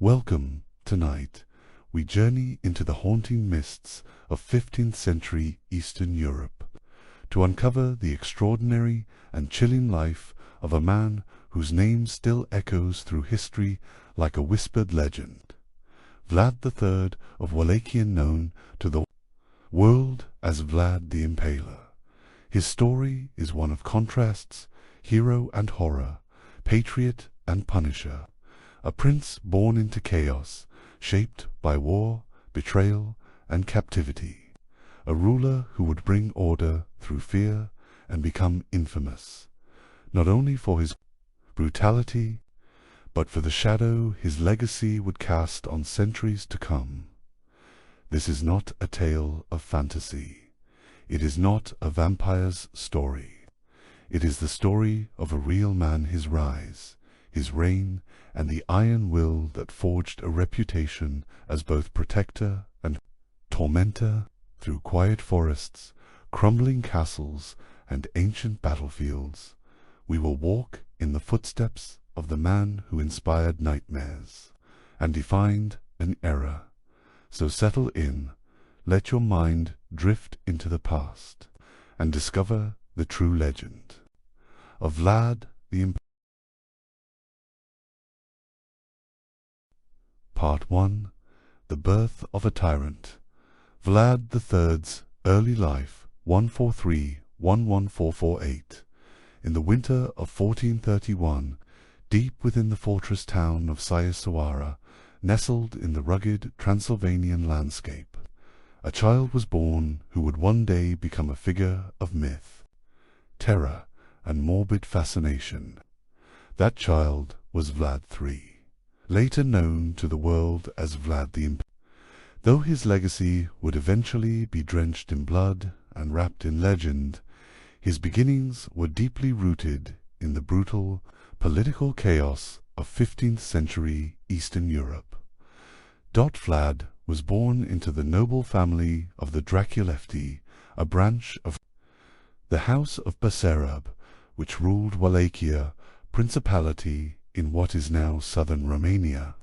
Welcome. Tonight, we journey into the haunting mists of 15th century Eastern Europe to uncover the extraordinary and chilling life of a man whose name still echoes through history like a whispered legend. Vlad III of Wallachia, known to the world as Vlad the Impaler. His story is one of contrasts, hero and horror, patriot and punisher, a prince born into chaos, shaped by war, betrayal, and captivity, a ruler who would bring order through fear and become infamous, not only for his brutality, but for the shadow his legacy would cast on centuries to come. This is not a tale of fantasy. It is not a vampire's story. It is the story of a real man, his rise, his reign, and the iron will that forged a reputation as both protector and tormentor through quiet forests, crumbling castles, and ancient battlefields. We will walk in the footsteps of the man who inspired nightmares and defined an era. So settle in, let your mind drift into the past, and discover the true legend of Vlad the Impaler. Part 1. The Birth of a Tyrant. Vlad III's early life, 143–11448. In the winter of 1431, deep within the fortress town of Sayasawara, nestled in the rugged Transylvanian landscape, a child was born who would one day become a figure of myth, terror, and morbid fascination. That child was Vlad III, later known to the world as Vlad the Impaler. Though his legacy would eventually be drenched in blood and wrapped in legend, his beginnings were deeply rooted in the brutal political chaos of 15th century Eastern Europe. Vlad was born into the noble family of the Draculefti, a branch of the House of Basarab, which ruled Wallachia, principality in what is now southern Romania.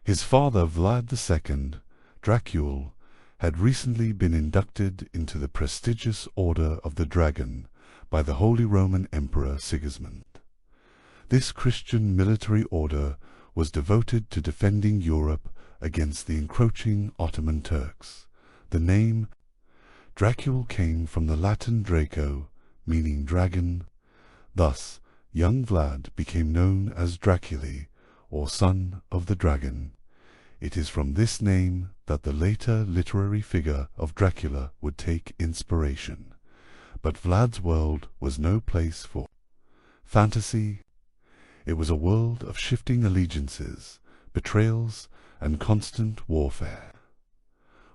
His father, Vlad II, Dracula, had recently been inducted into the prestigious Order of the Dragon by the Holy Roman Emperor Sigismund. This Christian military order was devoted to defending Europe against the encroaching Ottoman Turks. The name Dracula came from the Latin Draco, meaning dragon. Thus, young Vlad became known as Dracula, or son of the dragon. It is from this name that the later literary figure of Dracula would take inspiration. But Vlad's world was no place for fantasy. It was a world of shifting allegiances, betrayals, and constant warfare.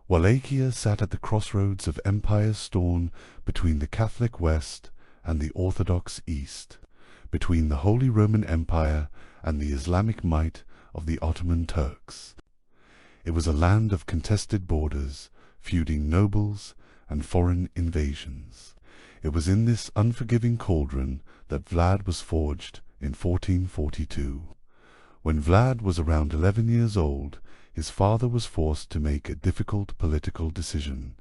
Wallachia sat at the crossroads of empires torn between the Catholic West and the Orthodox East, between the Holy Roman Empire and the Islamic might of the Ottoman Turks. It was a land of contested borders, feuding nobles, and foreign invasions. It was in this unforgiving cauldron that Vlad was forged in 1442. When Vlad was around 11 years old, his father was forced to make a difficult political decision.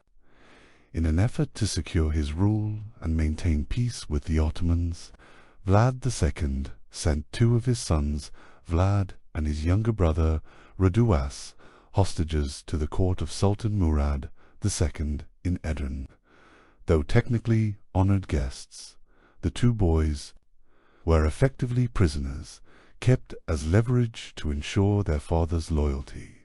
In an effort to secure his rule and maintain peace with the Ottomans, Vlad II sent two of his sons, Vlad and his younger brother Raduas, hostages to the court of Sultan Murad II in Edirne. Though technically honored guests, the two boys were effectively prisoners, kept as leverage to ensure their father's loyalty.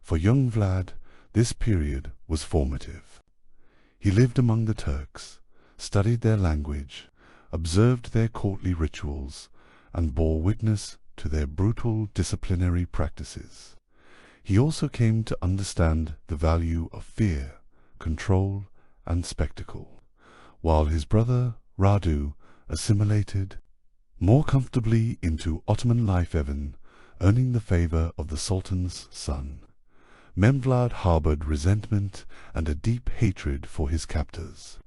For young Vlad, this period was formative. He lived among the Turks, studied their language, observed their courtly rituals, and bore witness to their brutal disciplinary practices. He also came to understand the value of fear, control, and spectacle, while his brother Radu assimilated more comfortably into Ottoman life, earning the favor of the Sultan's son. Vlad harbored resentment and a deep hatred for his captors.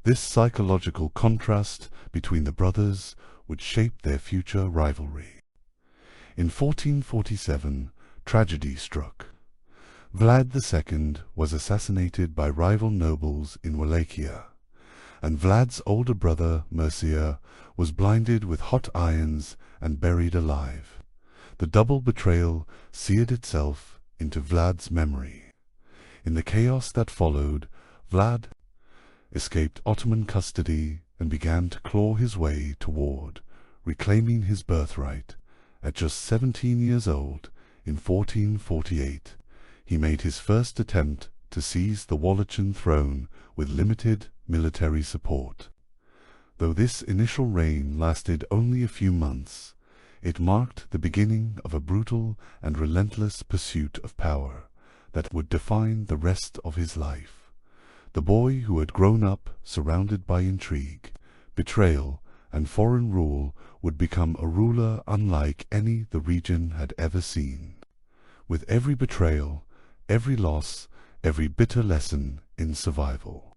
This psychological contrast between the brothers would shape their future rivalry. In 1447, tragedy struck. Vlad II was assassinated by rival nobles in Wallachia, and Vlad's older brother, Mircea, was blinded with hot irons and buried alive. The double betrayal seared itself into Vlad's memory. In the chaos that followed, Vlad escaped Ottoman custody and began to claw his way toward reclaiming his birthright. At just 17 years old, in 1448, he made his first attempt to seize the Wallachian throne with limited military support. Though this initial reign lasted only a few months, it marked the beginning of a brutal and relentless pursuit of power that would define the rest of his life. The boy who had grown up surrounded by intrigue, betrayal, and foreign rule would become a ruler unlike any the region had ever seen. With every betrayal, every loss, every bitter lesson in survival,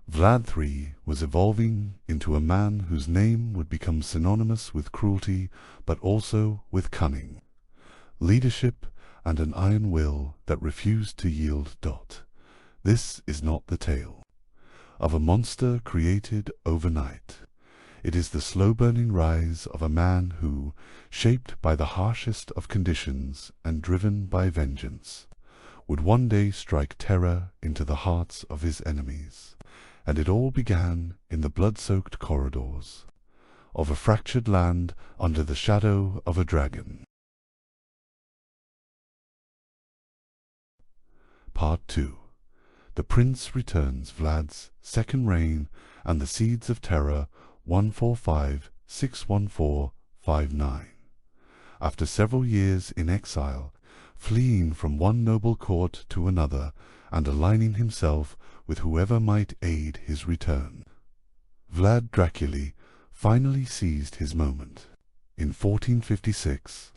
Vlad III was evolving into a man whose name would become synonymous with cruelty, but also with cunning, leadership, and an iron will that refused to yield. This is not the tale of a monster created overnight. It is the slow-burning rise of a man who, shaped by the harshest of conditions and driven by vengeance, would one day strike terror into the hearts of his enemies. And it all began in the blood-soaked corridors of a fractured land under the shadow of a dragon. Part 2. The Prince Returns, Vlad's Second Reign and the Seeds of Terror, 145–614–59. After several years in exile, fleeing from one noble court to another, and aligning himself with whoever might aid his return, Vlad Dracula finally seized his moment. In 1456,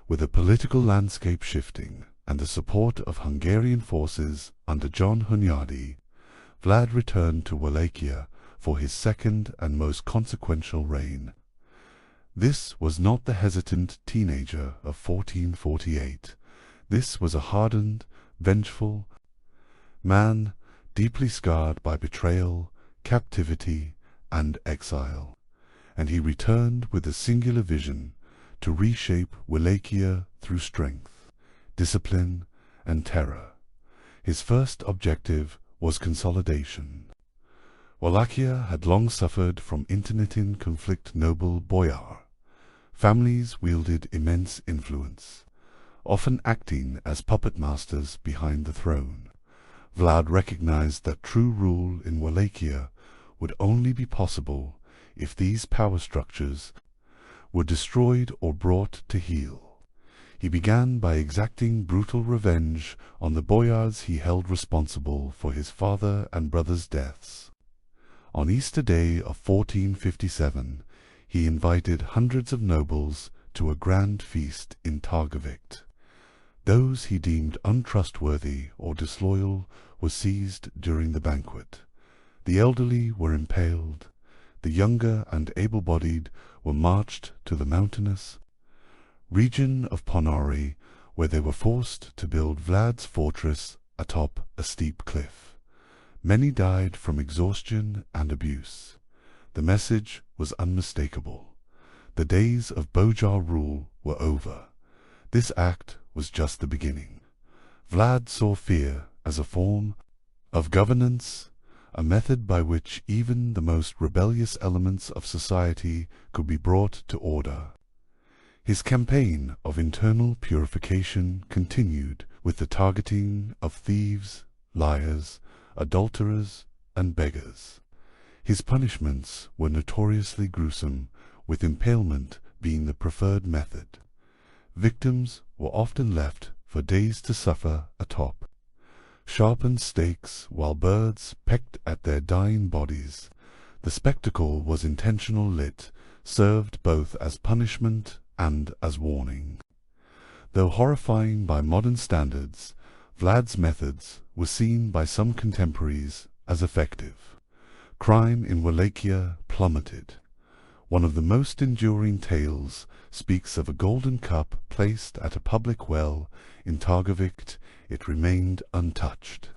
with the political landscape shifting and the support of Hungarian forces under John Hunyadi, Vlad returned to Wallachia for his second and most consequential reign. This was not the hesitant teenager of 1448. This was a hardened, vengeful man, deeply scarred by betrayal, captivity, and exile, and he returned with a singular vision to reshape Wallachia through strength, discipline, and terror. His first objective was consolidation. Wallachia had long suffered from internecine conflict. Noble boyar families wielded immense influence, often acting as puppet masters behind the throne. Vlad recognized that true rule in Wallachia would only be possible if these power structures were destroyed or brought to heel. He began by exacting brutal revenge on the boyars he held responsible for his father and brother's deaths. On Easter Day of 1457, he invited hundreds of nobles to a grand feast in Targovik. Those he deemed untrustworthy or disloyal were seized during the banquet. The elderly were impaled. The younger and able-bodied were marched to the mountainous region of Ponari, where they were forced to build Vlad's fortress atop a steep cliff. Many died from exhaustion and abuse. The message was unmistakable. The days of bojar rule were over. This act was just the beginning. Vlad saw fear as a form of governance, a method by which even the most rebellious elements of society could be brought to order. His campaign of internal purification continued with the targeting of thieves, liars, adulterers, and beggars. His punishments were notoriously gruesome, with impalement being the preferred method. Victims were often left for days to suffer atop sharpened stakes while birds pecked at their dying bodies. The spectacle was intentional lit, served both as punishment and as warning. Though horrifying by modern standards, Vlad's methods were seen by some contemporaries as effective. Crime in Wallachia plummeted. One of the most enduring tales speaks of a golden cup placed at a public well in Targovict. It remained untouched.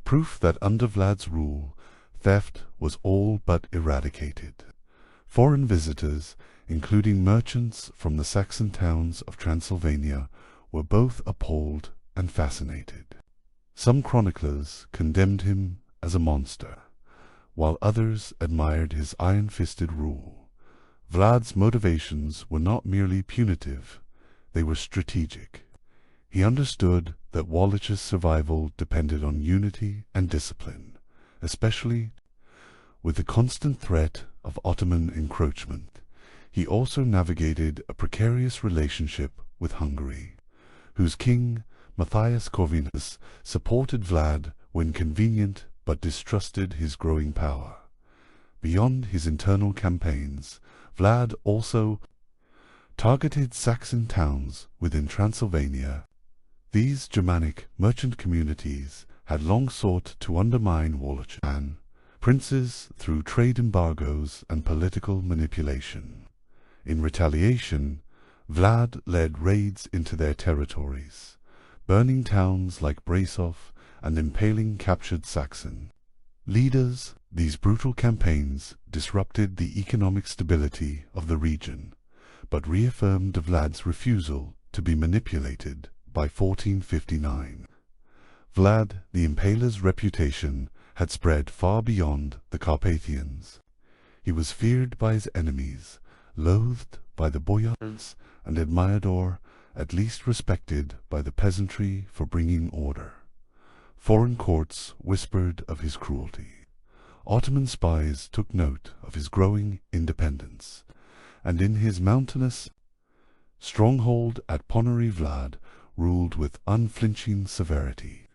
Proof that under Vlad's rule, theft was all but eradicated. Foreign visitors, including merchants from the Saxon towns of Transylvania, were both appalled and fascinated. Some chroniclers condemned him as a monster, while others admired his iron-fisted rule. Vlad's motivations were not merely punitive, they were strategic. He understood that Wallachia's survival depended on unity and discipline, especially with the constant threat of Ottoman encroachment. He also navigated a precarious relationship with Hungary, whose king, Matthias Corvinus, supported Vlad when convenient but distrusted his growing power. Beyond his internal campaigns, Vlad also targeted Saxon towns within Transylvania. These Germanic merchant communities had long sought to undermine Wallachian princes through trade embargoes and political manipulation. In retaliation, Vlad led raids into their territories, burning towns like Brasov and impaling captured Saxon leaders. These brutal campaigns disrupted the economic stability of the region, but reaffirmed Vlad's refusal to be manipulated. By 1459, Vlad the Impaler's reputation had spread far beyond the Carpathians. He was feared by his enemies, loathed by the boyars, and admired or at least respected by the peasantry for bringing order. Foreign courts whispered of his cruelty. Ottoman spies took note of his growing independence, and in his mountainous stronghold at Ponary Vlad ruled with unflinching severity,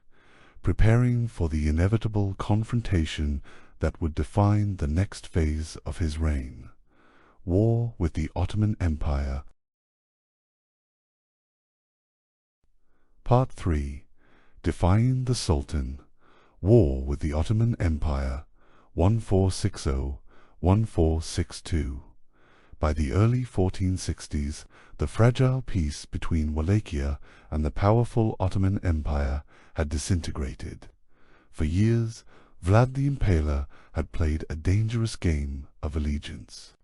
preparing for the inevitable confrontation that would define the next phase of his reign: war with the Ottoman Empire. Part 3. Defying the Sultan. War with the Ottoman Empire, 1460–1462. By the early 1460s, the fragile peace between Wallachia and the powerful Ottoman Empire had disintegrated. For years, Vlad the Impaler had played a dangerous game of allegiance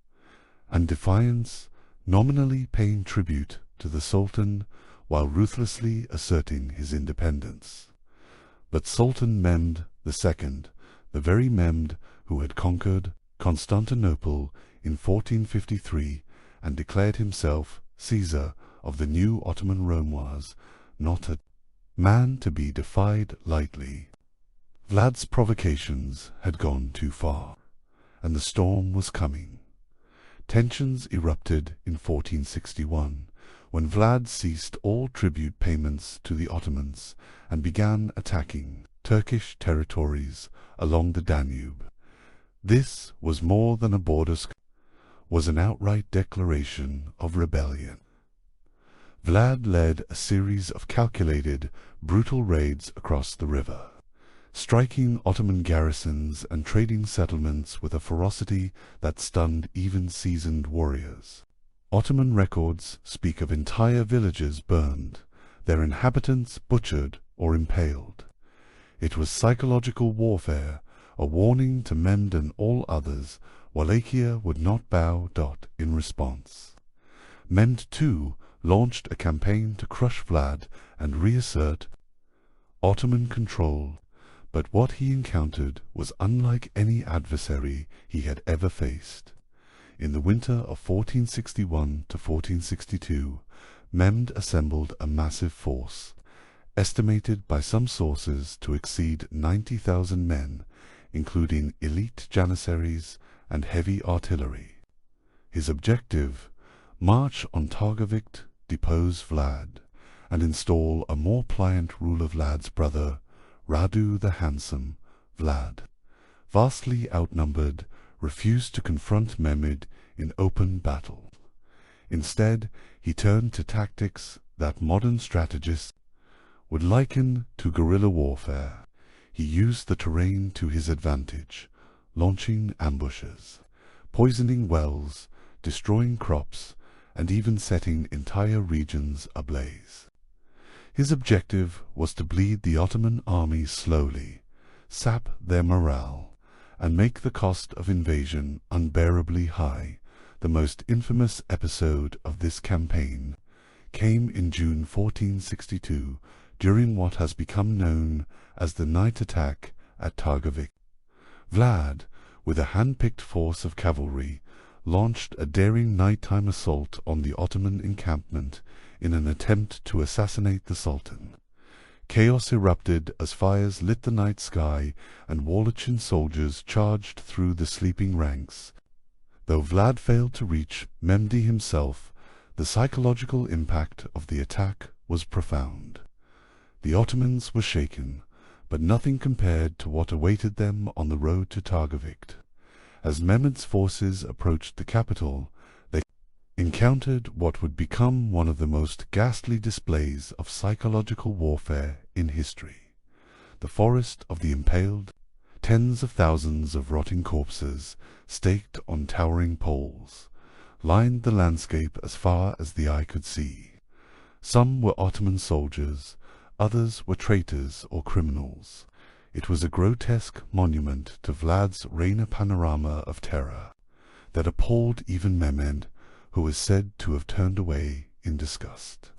and defiance, nominally paying tribute to the Sultan while ruthlessly asserting his independence. But Sultan Mehmed II, the very Mehmed who had conquered Constantinople in 1453 and declared himself Caesar of the new Ottoman Rome, was not a man to be defied lightly. Vlad's provocations had gone too far, and the storm was coming. Tensions erupted in 1461, when Vlad ceased all tribute payments to the Ottomans and began attacking Turkish territories along the Danube. This was more than a border was an outright declaration of rebellion. Vlad led a series of calculated, brutal raids across the river, striking Ottoman garrisons and trading settlements with a ferocity that stunned even seasoned warriors. Ottoman records speak of entire villages burned, their inhabitants butchered or impaled. It was psychological warfare, a warning to Mehmed and all others. Wallachia would not bow. In response, Mehmed too launched a campaign to crush Vlad and reassert Ottoman control, but what he encountered was unlike any adversary he had ever faced. In the winter of 1461 to 1462, Mehmed assembled a massive force, estimated by some sources to exceed 90,000 men, including elite janissaries and heavy artillery. His objective: march on Targovict, depose Vlad, and install a more pliant ruler. Vlad's brother, Radu the Handsome, Vlad, vastly outnumbered, refused to confront Mehmed in open battle. Instead, he turned to tactics that modern strategists would liken to guerrilla warfare. He used the terrain to his advantage, launching ambushes, poisoning wells, destroying crops, and even setting entire regions ablaze. His objective was to bleed the Ottoman army slowly, sap their morale, and make the cost of invasion unbearably high. The most infamous episode of this campaign came in June 1462, during what has become known as the night attack at Targovic. Vlad, with a hand-picked force of cavalry, launched a daring nighttime assault on the Ottoman encampment in an attempt to assassinate the Sultan. Chaos erupted as fires lit the night sky and Wallachian soldiers charged through the sleeping ranks. Though Vlad failed to reach Mehdi himself, the psychological impact of the attack was profound. The Ottomans were shaken, but nothing compared to what awaited them on the road to Targovic. As Mehmed's forces approached the capital, they encountered what would become one of the most ghastly displays of psychological warfare in history. The forest of the impaled, tens of thousands of rotting corpses, staked on towering poles, lined the landscape as far as the eye could see. Some were Ottoman soldiers, others were traitors or criminals. It was a grotesque monument to Vlad's reina panorama of terror that appalled even Mehmed, who was said to have turned away in disgust.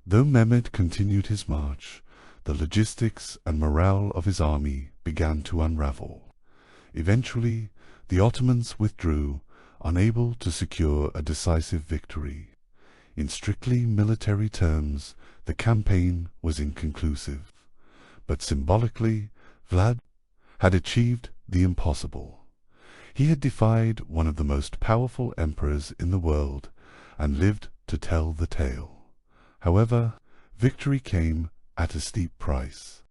Though Mehmed continued his march, the logistics and morale of his army began to unravel. Eventually, the Ottomans withdrew, unable to secure a decisive victory. In strictly military terms, the campaign was inconclusive, but symbolically, Vlad had achieved the impossible. He had defied one of the most powerful emperors in the world and lived to tell the tale. However, victory came at a steep price.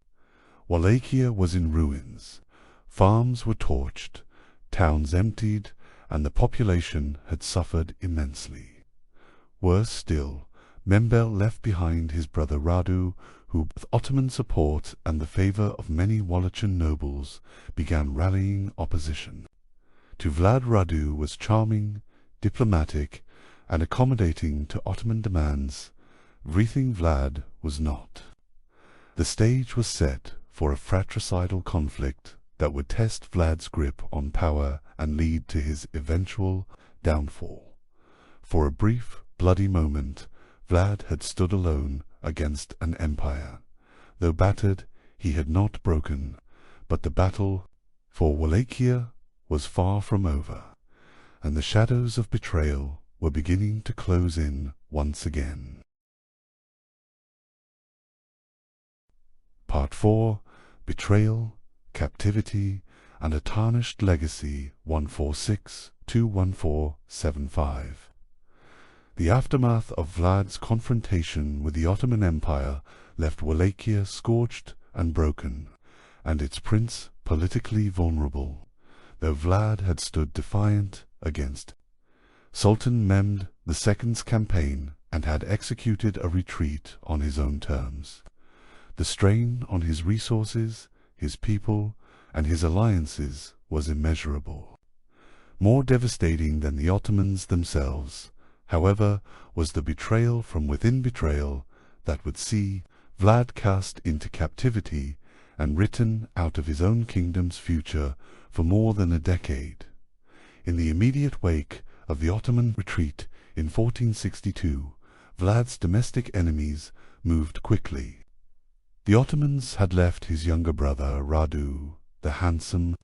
Wallachia was in ruins, farms were torched, towns emptied, and the population had suffered immensely. Worse still, Membel left behind his brother Radu, who, with Ottoman support and the favour of many Wallachian nobles, began rallying opposition. To Vlad, Radu was charming, diplomatic, and accommodating to Ottoman demands. Everything Vlad was not. The stage was set for a fratricidal conflict that would test Vlad's grip on power and lead to his eventual downfall. For a brief, bloody moment, Vlad had stood alone against an empire. Though battered, he had not broken, but the battle for Wallachia was far from over, and the shadows of betrayal were beginning to close in once again. Part 4. Betrayal, Captivity, and a Tarnished Legacy 146–11475. The aftermath of Vlad's confrontation with the Ottoman Empire left Wallachia scorched and broken, and its prince politically vulnerable, though Vlad had stood defiant against Sultan Mehmed II's campaign and had executed a retreat on his own terms. The strain on his resources, his people, and his alliances was immeasurable. More devastating than the Ottomans themselves, however, was the betrayal from within betrayal that would see Vlad cast into captivity and written out of his own kingdom's future for more than a decade. In the immediate wake of the Ottoman retreat in 1462, Vlad's domestic enemies moved quickly. The Ottomans had left his younger brother Radu, the handsome,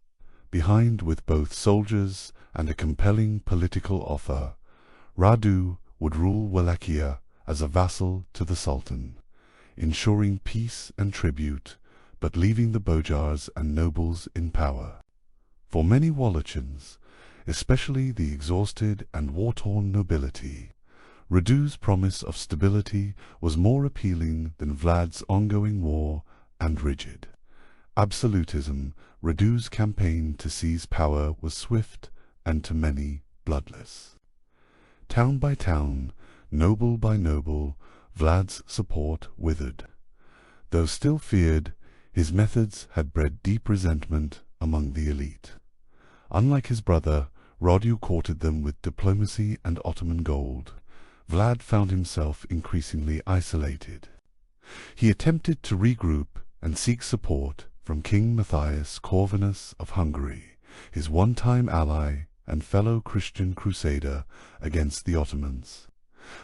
behind with both soldiers and a compelling political offer. Radu would rule Wallachia as a vassal to the Sultan, ensuring peace and tribute, but leaving the Bojars and nobles in power. For many Wallachians, especially the exhausted and war-torn nobility, Radu's promise of stability was more appealing than Vlad's ongoing war and rigid absolutism. Radu's campaign to seize power was swift and to many bloodless. Town by town, noble by noble, Vlad's support withered. Though still feared, his methods had bred deep resentment among the elite. Unlike his brother, Radu courted them with diplomacy and Ottoman gold. Vlad found himself increasingly isolated. He attempted to regroup and seek support from King Matthias Corvinus of Hungary, his one-time ally and fellow Christian crusader against the Ottomans.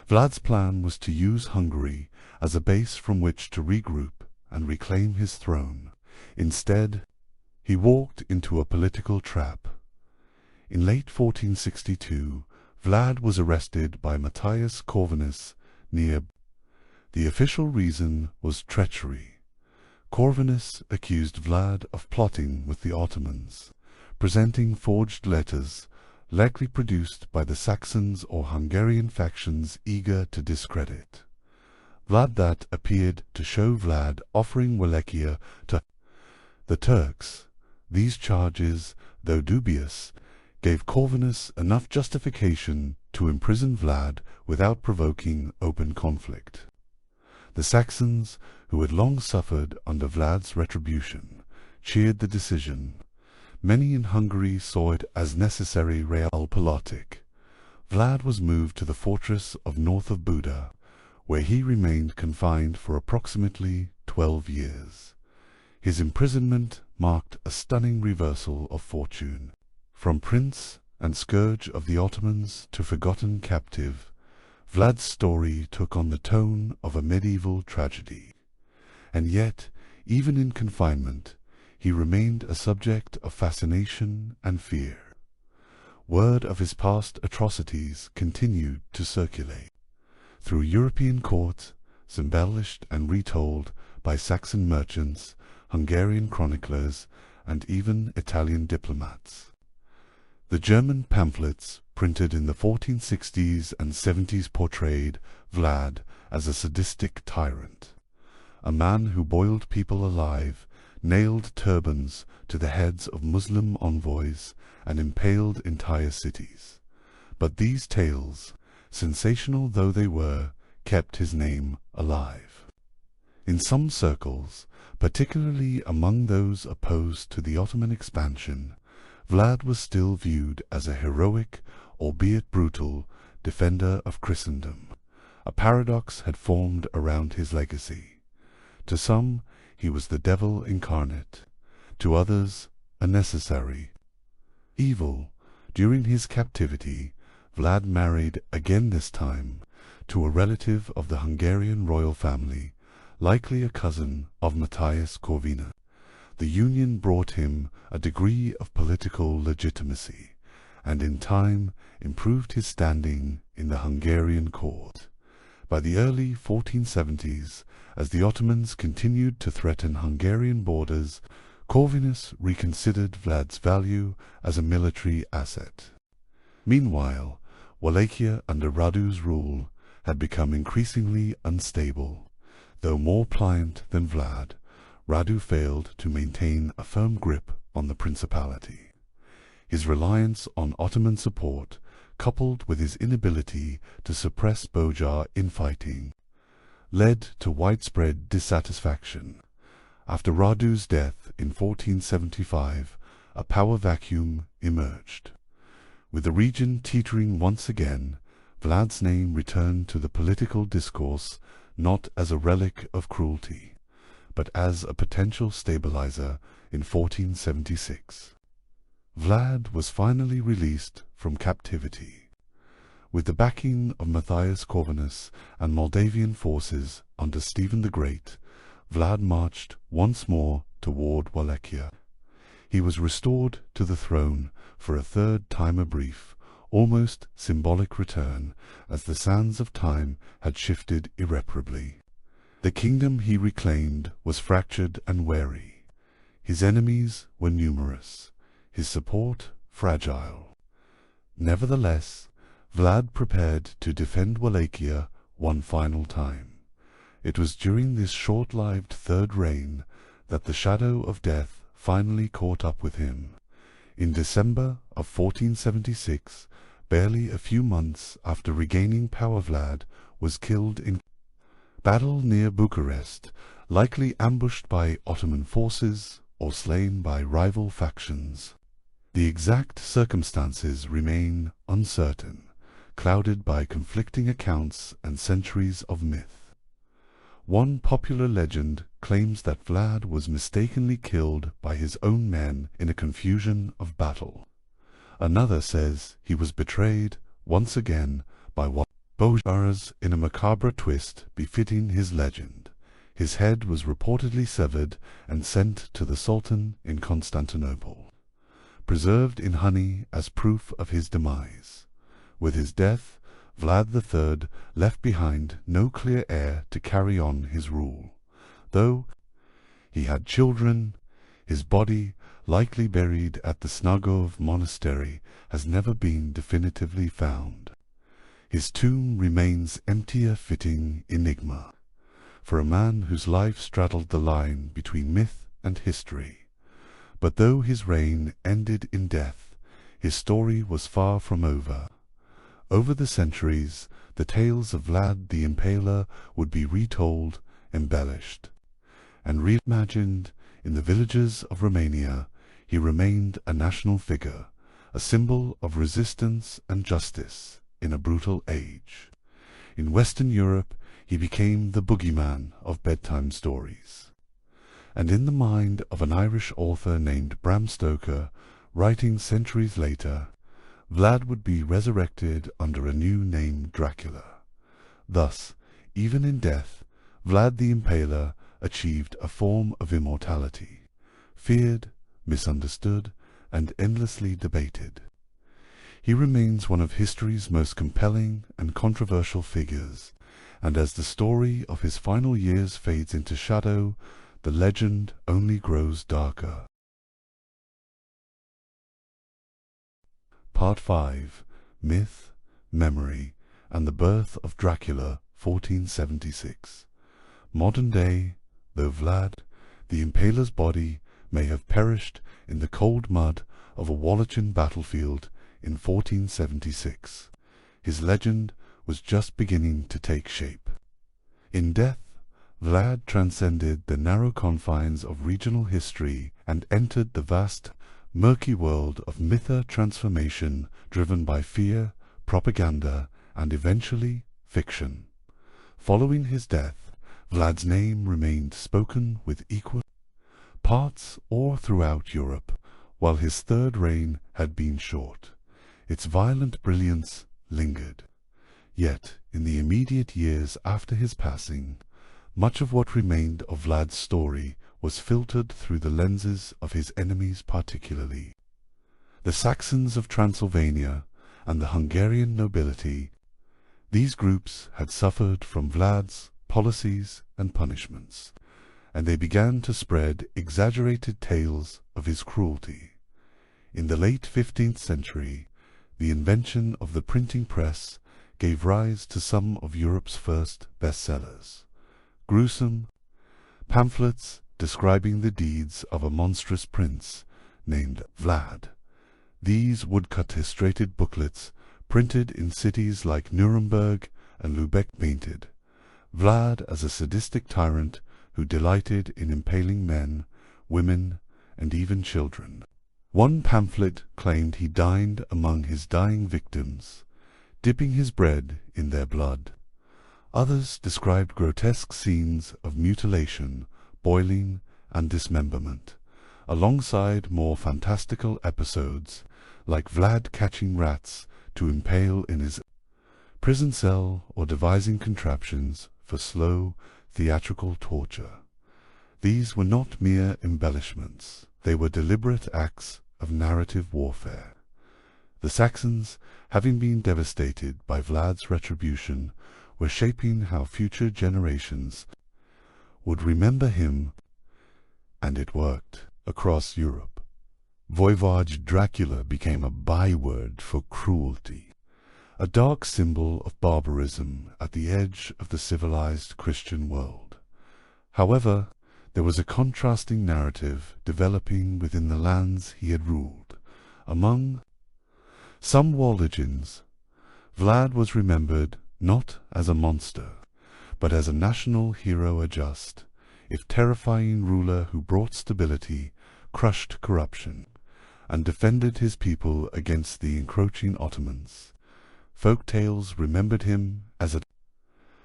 Vlad's plan was to use Hungary as a base from which to regroup and reclaim his throne. Instead, he walked into a political trap. In late 1462, Vlad was arrested by Matthias Corvinus near. The official reason was treachery. Corvinus accused Vlad of plotting with the Ottomans, presenting forged letters likely produced by the Saxons or Hungarian factions eager to discredit. Vlad that appeared to show Vlad offering Wallachia to the Turks. These charges, though dubious, gave Corvinus enough justification to imprison Vlad without provoking open conflict. The Saxons, who had long suffered under Vlad's retribution, cheered the decision. Many in Hungary saw it as necessary realpolitik. Vlad was moved to the fortress of north of Buda, where he remained confined for approximately 12 years. His imprisonment marked a stunning reversal of fortune. From prince and scourge of the Ottomans to forgotten captive, Vlad's story took on the tone of a medieval tragedy. And yet, even in confinement, he remained a subject of fascination and fear. Word of his past atrocities continued to circulate through European courts, embellished and retold by Saxon merchants, Hungarian chroniclers, and even Italian diplomats. The German pamphlets printed in the 1460s and 70s portrayed Vlad as a sadistic tyrant, a man who boiled people alive, nailed turbans to the heads of Muslim envoys, and impaled entire cities. But these tales, sensational though they were, kept his name alive. In some circles, particularly among those opposed to the Ottoman expansion, Vlad was still viewed as a heroic, albeit brutal, defender of Christendom. A paradox had formed around his legacy. To some, he was the devil incarnate. To others, a necessary evil. During his captivity, Vlad married again, this time to a relative of the Hungarian royal family, likely a cousin of Matthias Corvinus. The union brought him a degree of political legitimacy, and in time improved his standing in the Hungarian court. By the early 1470s, as the Ottomans continued to threaten Hungarian borders, Corvinus reconsidered Vlad's value as a military asset. Meanwhile, Wallachia under Radu's rule had become increasingly unstable. Though more pliant than Vlad, Radu failed to maintain a firm grip on the principality. His reliance on Ottoman support, coupled with his inability to suppress Bojar infighting, led to widespread dissatisfaction. After Radu's death in 1475, a power vacuum emerged. With the region teetering once again, Vlad's name returned to the political discourse not as a relic of cruelty, but as a potential stabilizer in 1476. Vlad was finally released from captivity. With the backing of Matthias Corvinus and Moldavian forces under Stephen the Great, Vlad marched once more toward Wallachia. He was restored to the throne for a third time, a brief, almost symbolic return, as the sands of time had shifted irreparably. The kingdom he reclaimed was fractured and wary. His enemies were numerous, his support fragile. Nevertheless, Vlad prepared to defend Wallachia one final time. It was during this short-lived third reign that the shadow of death finally caught up with him. In December of 1476, barely a few months after regaining power, Vlad was killed in battle near Bucharest, likely ambushed by Ottoman forces or slain by rival factions. The exact circumstances remain uncertain, clouded by conflicting accounts and centuries of myth. One popular legend claims that Vlad was mistakenly killed by his own men in a confusion of battle. Another says he was betrayed once again by Wallachia in a macabre twist befitting his legend. His head was reportedly severed and sent to the Sultan in Constantinople, preserved in honey as proof of his demise. With his death, Vlad III left behind no clear heir to carry on his rule. Though he had children, his body, likely buried at the Snagov monastery, has never been definitively found. His tomb remains empty, a fitting enigma for a man whose life straddled the line between myth and history. But though his reign ended in death, his story was far from over. Over the centuries, the tales of Vlad the Impaler would be retold, embellished, and reimagined. In the villages of Romania, he remained a national figure, a symbol of resistance and justice in a brutal age. In Western Europe, he became the boogeyman of bedtime stories. And in the mind of an Irish author named Bram Stoker, writing centuries later, Vlad would be resurrected under a new name, Dracula. Thus, even in death, Vlad the Impaler achieved a form of immortality, feared, misunderstood, and endlessly debated. He remains one of history's most compelling and controversial figures, and as the story of his final years fades into shadow, the legend only grows darker. Part 5. Myth, Memory, and the Birth of Dracula, 1476. Modern day, though Vlad, the Impaler's body, may have perished in the cold mud of a Wallachian battlefield in 1476, his legend was just beginning to take shape. In death, Vlad transcended the narrow confines of regional history and entered the vast, murky world of mythic transformation driven by fear, propaganda, and eventually fiction. Following his death, Vlad's name remained spoken with equal parts all throughout Europe, while his third reign had been short. Its violent brilliance lingered. Yet, in the immediate years after his passing, much of what remained of Vlad's story was filtered through the lenses of his enemies, particularly the Saxons of Transylvania and the Hungarian nobility. These groups had suffered from Vlad's policies and punishments, and they began to spread exaggerated tales of his cruelty. In the late 15th century, the invention of the printing press gave rise to some of Europe's first bestsellers. Gruesome pamphlets describing the deeds of a monstrous prince named Vlad. These woodcut illustrated booklets, printed in cities like Nuremberg and Lubeck, painted Vlad as a sadistic tyrant who delighted in impaling men, women, and even children. One pamphlet claimed he dined among his dying victims, dipping his bread in their blood. Others described grotesque scenes of mutilation, boiling, and dismemberment, alongside more fantastical episodes, like Vlad catching rats to impale in his prison cell or devising contraptions for slow, theatrical torture. These were not mere embellishments. They were deliberate acts of narrative warfare. The Saxons, having been devastated by Vlad's retribution, were shaping how future generations would remember him, and it worked across Europe. Vlad Dracula became a byword for cruelty, a dark symbol of barbarism at the edge of the civilized Christian world. However, there was a contrasting narrative developing within the lands he had ruled. Among some Wallachians, Vlad was remembered not as a monster, but as a national hero, a just, if terrifying ruler who brought stability, crushed corruption, and defended his people against the encroaching Ottomans. Folk tales remembered him as a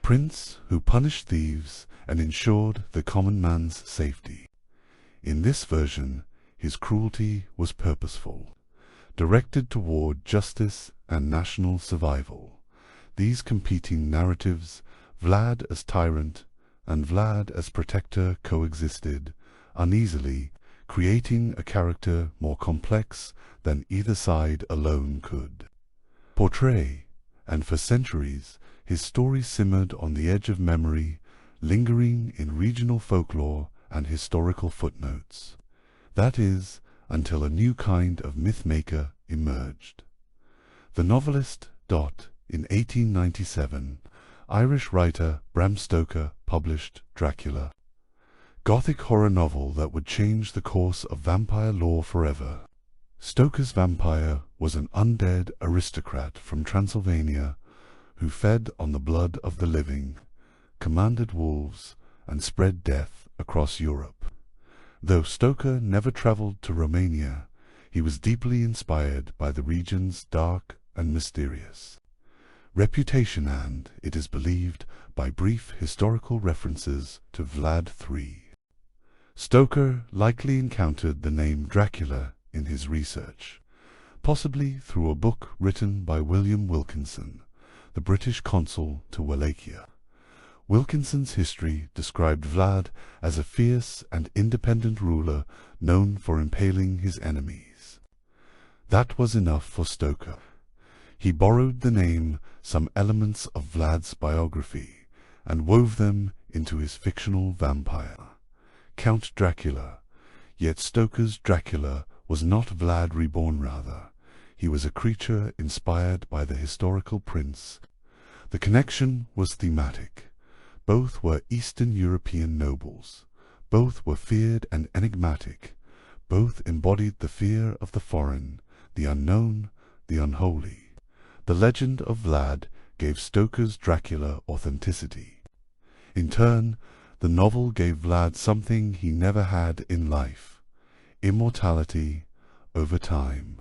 prince who punished thieves and ensured the common man's safety. In this version, his cruelty was purposeful, directed toward justice and national survival. These competing narratives, Vlad as tyrant and Vlad as protector, coexisted uneasily, creating a character more complex than either side alone could portray, and for centuries his story simmered on the edge of memory, lingering in regional folklore and historical footnotes. That is, until a new kind of myth-maker emerged. The novelist. In 1897, Irish writer Bram Stoker published Dracula, Gothic horror novel that would change the course of vampire lore forever. Stoker's vampire was an undead aristocrat from Transylvania who fed on the blood of the living, commanded wolves, and spread death across Europe. Though Stoker never traveled to Romania, he was deeply inspired by the region's dark and mysterious reputation and, it is believed, by brief historical references to Vlad III. Stoker likely encountered the name Dracula in his research, possibly through a book written by William Wilkinson, the British consul to Wallachia. Wilkinson's history described Vlad as a fierce and independent ruler known for impaling his enemies. That was enough for Stoker. He borrowed the name, some elements of Vlad's biography, and wove them into his fictional vampire, Count Dracula. Yet Stoker's Dracula was not Vlad reborn, rather. He was a creature inspired by the historical prince. The connection was thematic. Both were Eastern European nobles. Both were feared and enigmatic. Both embodied the fear of the foreign, the unknown, the unholy. The legend of Vlad gave Stoker's Dracula authenticity. In turn, the novel gave Vlad something he never had in life: immortality over time.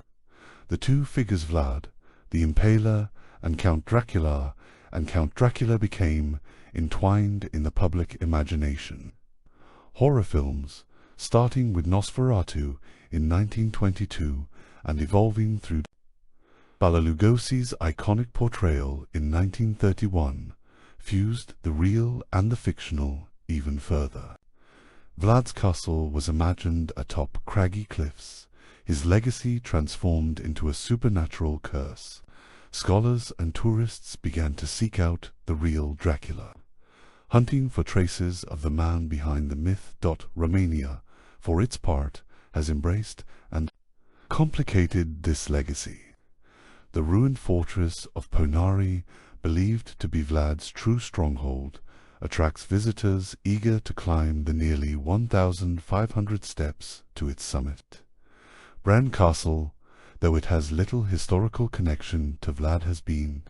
The two figures, Vlad, the Impaler, and Count Dracula became entwined in the public imagination. Horror films, starting with Nosferatu in 1922 and evolving through Bela Lugosi's iconic portrayal in 1931, fused the real and the fictional even further. Vlad's castle was imagined atop craggy cliffs, his legacy transformed into a supernatural curse. Scholars and tourists began to seek out the real Dracula, hunting for traces of the man behind the myth. Romania, for its part, has embraced and complicated this legacy. The ruined fortress of Ponari, believed to be Vlad's true stronghold, attracts visitors eager to climb the nearly 1,500 steps to its summit. Bran Castle, though it has little historical connection to Vlad, has been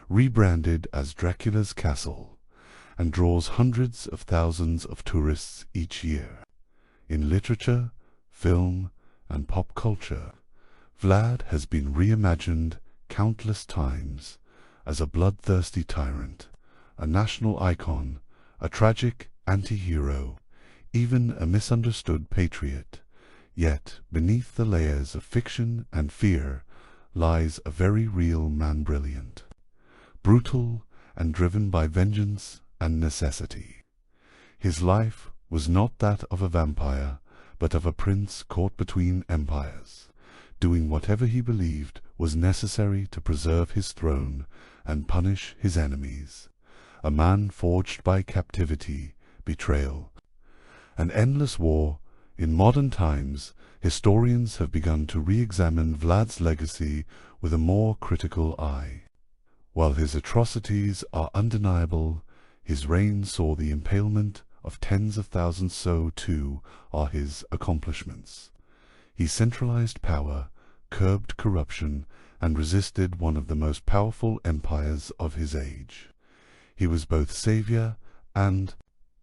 rebranded as Dracula's Castle and draws hundreds of thousands of tourists each year. In literature, film, and pop culture, Vlad has been reimagined countless times as a bloodthirsty tyrant, a national icon, a tragic anti-hero, even a misunderstood patriot. Yet, beneath the layers of fiction and fear lies a very real man, brilliant, brutal, and driven by vengeance and necessity. His life was not that of a vampire, but of a prince caught between empires, doing whatever he believed was necessary to preserve his throne and punish his enemies. A man forged by captivity, betrayal, and endless war. In modern times, historians have begun to re-examine Vlad's legacy with a more critical eye. While his atrocities are undeniable, his reign saw the impalement of tens of thousands, so too are his accomplishments. He centralized power, curbed corruption, and resisted one of the most powerful empires of his age. He was both savior and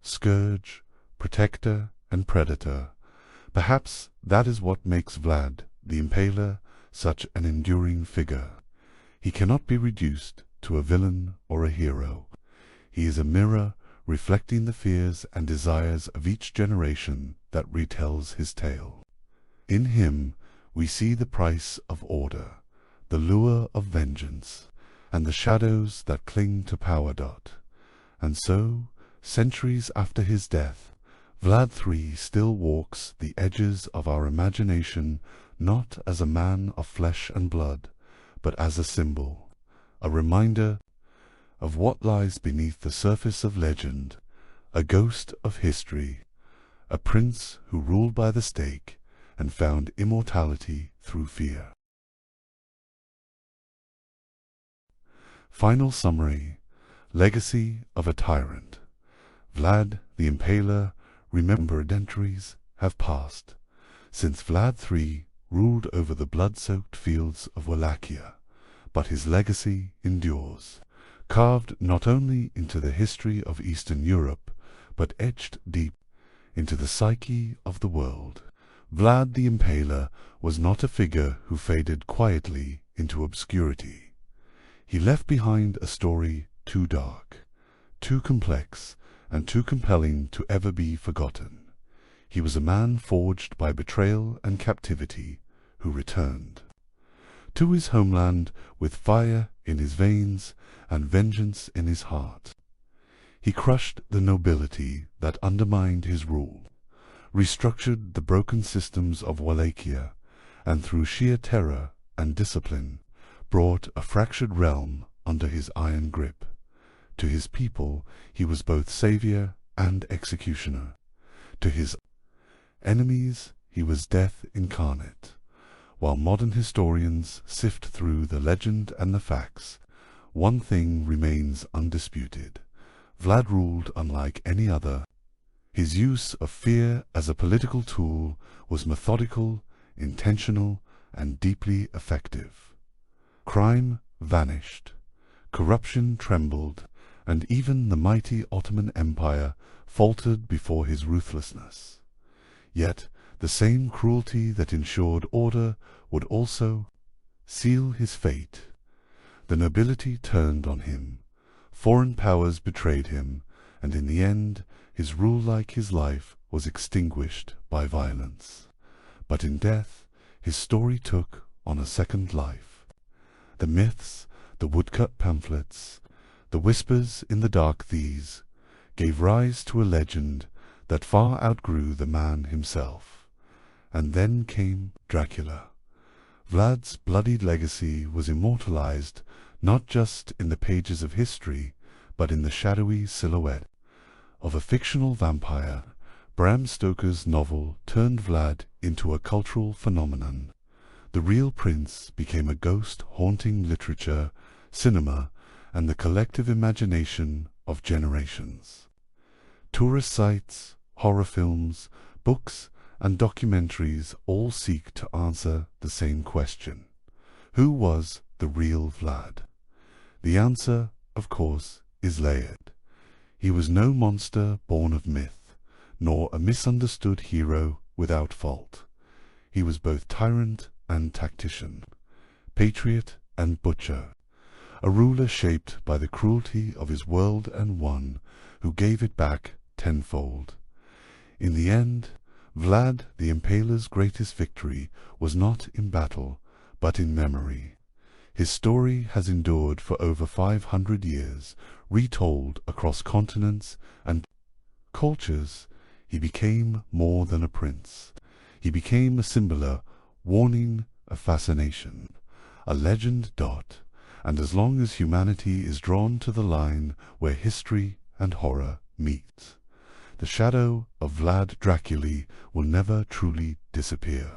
scourge, protector and predator. Perhaps that is what makes Vlad the Impaler such an enduring figure. He cannot be reduced to a villain or a hero. He is a mirror reflecting the fears and desires of each generation that retells his tale. In him we see the price of order, the lure of vengeance, and the shadows that cling to power. And so, centuries after his death, Vlad III still walks the edges of our imagination, not as a man of flesh and blood, but as a symbol, a reminder of what lies beneath the surface of legend, a ghost of history, a prince who ruled by the stake and found immortality through fear. Final summary: Legacy of a Tyrant. Vlad the Impaler, remembered centuries have passed since Vlad III ruled over the blood-soaked fields of Wallachia, but his legacy endures, carved not only into the history of Eastern Europe, but etched deep into the psyche of the world. Vlad the Impaler was not a figure who faded quietly into obscurity. He left behind a story too dark, too complex, and too compelling to ever be forgotten. He was a man forged by betrayal and captivity, who returned to his homeland with fire in his veins and vengeance in his heart. He crushed the nobility that undermined his rule, restructured the broken systems of Wallachia, and through sheer terror and discipline brought a fractured realm under his iron grip. To his people he was both savior and executioner. To his enemies he was death incarnate. While modern historians sift through the legend and the facts, one thing remains undisputed: Vlad ruled unlike any other. His use of fear as a political tool was methodical, intentional, and deeply effective. Crime vanished, corruption trembled, and even the mighty Ottoman Empire faltered before his ruthlessness. Yet the same cruelty that ensured order would also seal his fate. The nobility turned on him, foreign powers betrayed him, and in the end his rule, like his life, was extinguished by violence. But in death his story took on a second life. The myths, the woodcut pamphlets, the whispers in the dark, these gave rise to a legend that far outgrew the man himself. And then came Dracula. Vlad's bloodied legacy was immortalized not just in the pages of history, but in the shadowy silhouette of a fictional vampire. Bram Stoker's novel turned Vlad into a cultural phenomenon. The real prince became a ghost haunting literature, cinema, and the collective imagination of generations. Tourist sites, horror films, books, and documentaries all seek to answer the same question: who was the real Vlad? The answer, of course, is layered. He was no monster born of myth, nor a misunderstood hero without fault. He was both tyrant and tactician, patriot and butcher, a ruler shaped by the cruelty of his world and one who gave it back tenfold. In the end, Vlad the Impaler's greatest victory was not in battle, but in memory. His story has endured for over 500 years, retold across continents and cultures. He became more than a prince. He became a symbol, warning, a fascination, a legend. And as long as humanity is drawn to the line where history and horror meet, the shadow of Vlad Dracula will never truly disappear.